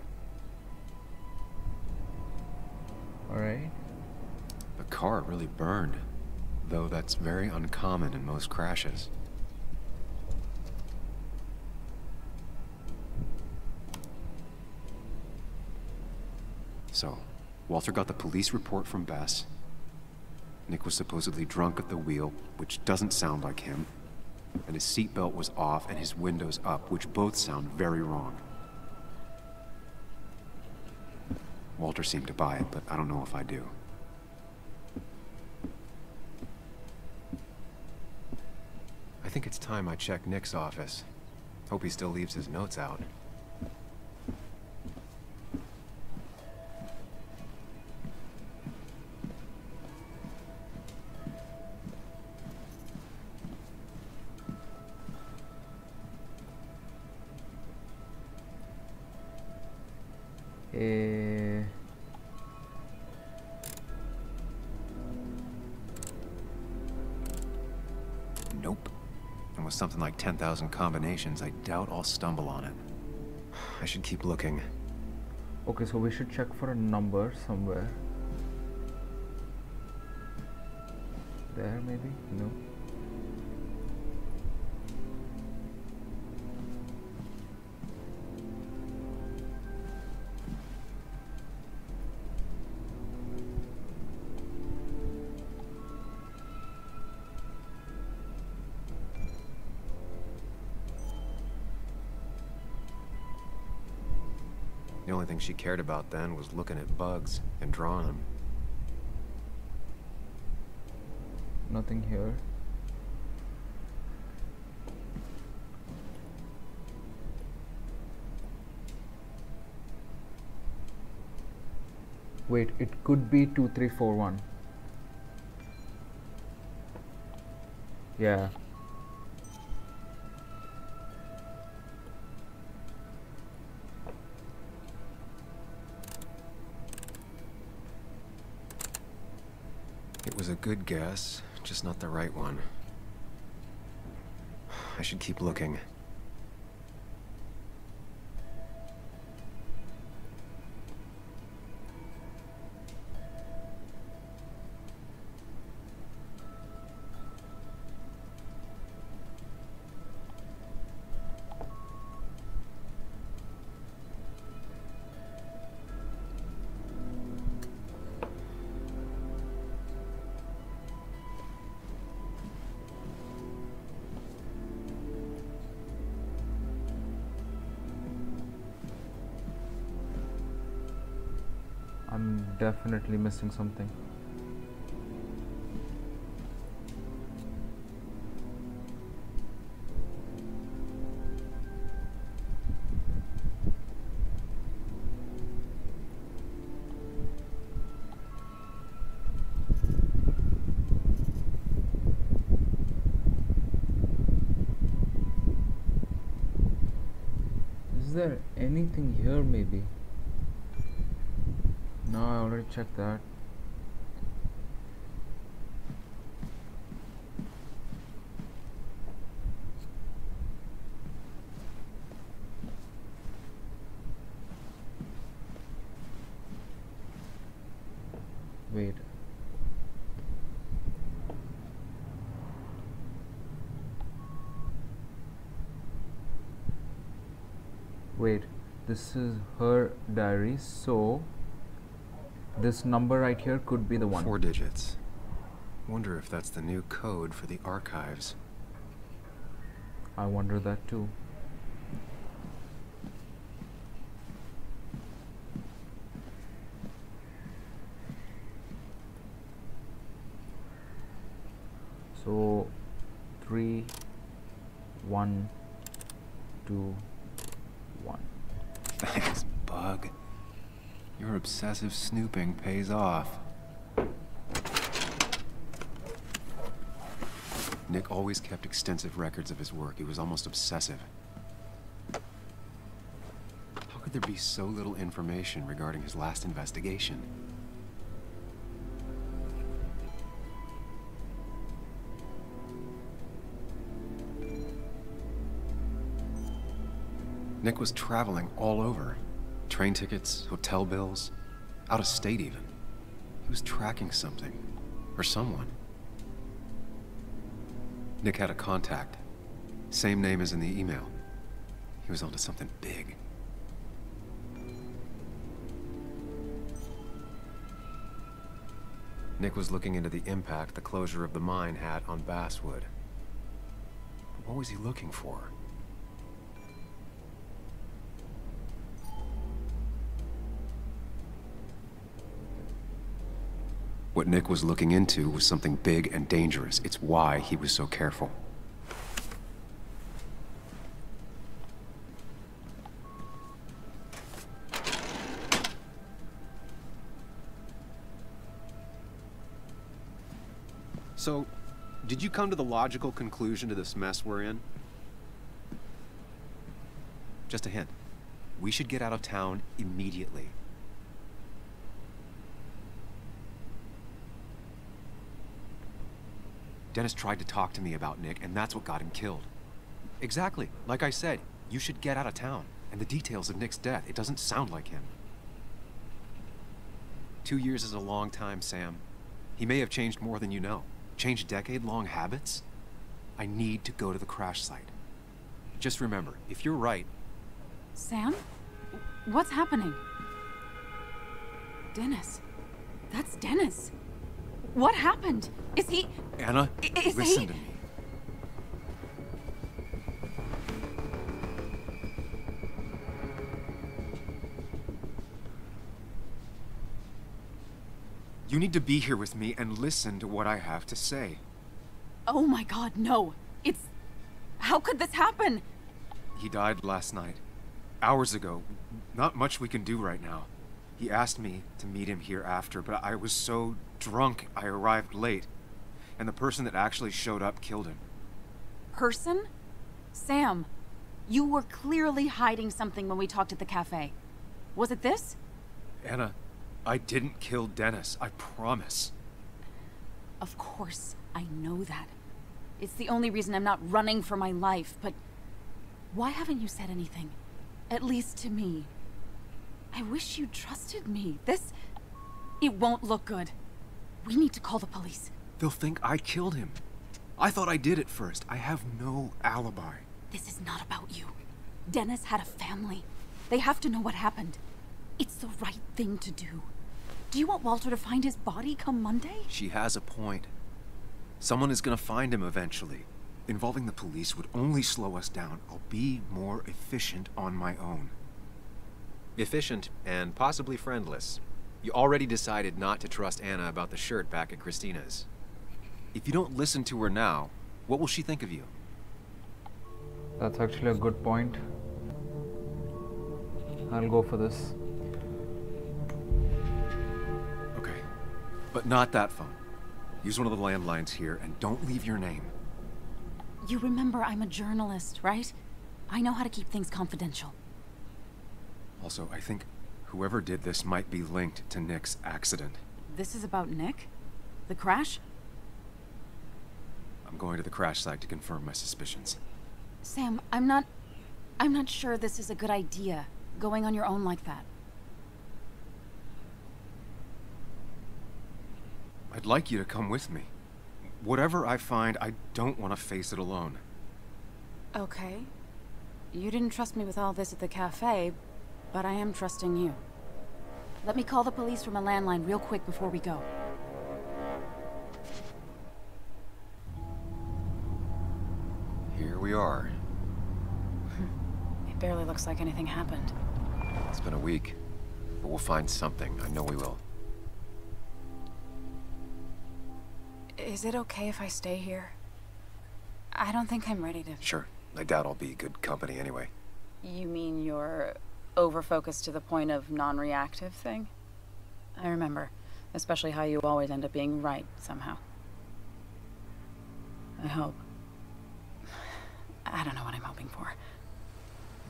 Alright. The car really burned. Though that's very uncommon in most crashes. So, Walter got the police report from Bess. Nick was supposedly drunk at the wheel, which doesn't sound like him. And his seatbelt was off and his windows up, which both sound very wrong. Walter seemed to buy it, but I don't know if I do. I think it's time I check Nick's office. Hope he still leaves his notes out. Nope. And with something like 10,000 combinations, I doubt I'll stumble on it. I should keep looking. Okay, so we should check for a number somewhere. There, maybe? No. The only thing she cared about then was looking at bugs and drawing them. Nothing here. Wait, it could be 2341. Yeah. It was a good guess, just not the right one. I should keep looking. I'm definitely missing something. Is there anything here maybe? No, I already checked that. Wait. Wait, this is her diary, so this number right here could be the one. 4 digits. Wonder if that's the new code for the archives. I wonder that too. So 3 1 2 1. Thanks, Bug. Your obsessive snooping pays off. Nick always kept extensive records of his work. He was almost obsessive. How could there be so little information regarding his last investigation? Nick was traveling all over. Train tickets, hotel bills, out of state even. He was tracking something, or someone. Nick had a contact. Same name as in the email. He was onto something big. Nick was looking into the impact the closure of the mine had on Basswood. But what was he looking for? What Nick was looking into was something big and dangerous. It's why he was so careful. So, did you come to the logical conclusion to this mess we're in? Just a hint. We should get out of town immediately. Dennis tried to talk to me about Nick, and that's what got him killed. Exactly. Like I said, you should get out of town. And the details of Nick's death, it doesn't sound like him. 2 years is a long time, Sam. He may have changed more than you know. Changed decade-long habits? I need to go to the crash site. Just remember, if you're right... Sam? What's happening? Dennis. That's Dennis. What happened? Is he... Anna, listen to me. You need to be here with me and listen to what I have to say. Oh my God, no. It's... How could this happen? He died last night. Hours ago. Not much we can do right now. He asked me to meet him here after, but I was so drunk I arrived late. And the person that actually showed up killed him. Person? Sam, you were clearly hiding something when we talked at the cafe. Was it this? Anna, I didn't kill Dennis, I promise. Of course, I know that. It's the only reason I'm not running for my life, but why haven't you said anything? At least to me. I wish you trusted me. It won't look good. We need to call the police. They'll think I killed him. I thought I did at first. I have no alibi. This is not about you. Dennis had a family. They have to know what happened. It's the right thing to do. Do you want Walter to find his body come Monday? She has a point. Someone is gonna find him eventually. Involving the police would only slow us down. I'll be more efficient on my own. Efficient and possibly friendless. You already decided not to trust Anna about the shirt back at Christina's. If you don't listen to her now, what will she think of you? That's actually a good point. I'll go for this. Okay, but not that phone. Use one of the landlines here and don't leave your name. You remember I'm a journalist, right? I know how to keep things confidential. Also, I think whoever did this might be linked to Nick's accident. This is about Nick? The crash? I'm going to the crash site to confirm my suspicions. Sam, I'm not sure this is a good idea, going on your own like that. I'd like you to come with me. Whatever I find, I don't want to face it alone. Okay. You didn't trust me with all this at the cafe, but I am trusting you. Let me call the police from a landline real quick before we go. Here we are. It barely looks like anything happened. It's been a week, but we'll find something. I know we will. Is it okay if I stay here? I don't think I'm ready to... Sure. I doubt I'll be good company anyway. You mean you're over-focused to the point of non-reactive thing? I remember. Especially how you always end up being right, somehow. I hope. I don't know what I'm hoping for.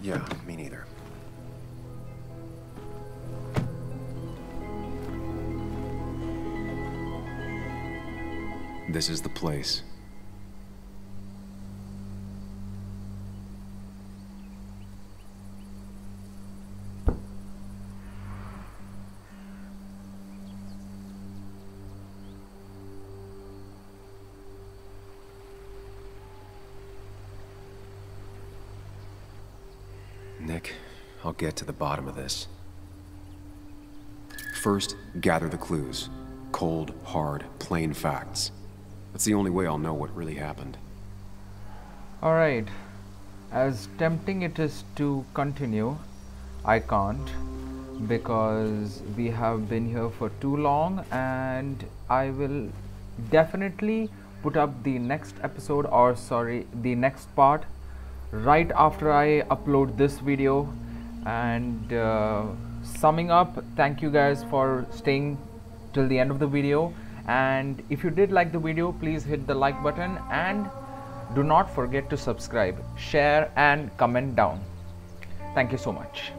Yeah, me neither. This is the place. Nick, I'll get to the bottom of this. First, gather the clues. cold, hard, plain facts. That's the only way I'll know what really happened. Alright, as tempting it is to continue, I can't, because we have been here for too long, and I will definitely put up the next episode, or sorry, the next part right after I upload this video. And summing up, thank you guys for staying till the end of the video, and if you did like the video, please hit the like button and do not forget to subscribe, share and comment down. Thank you so much.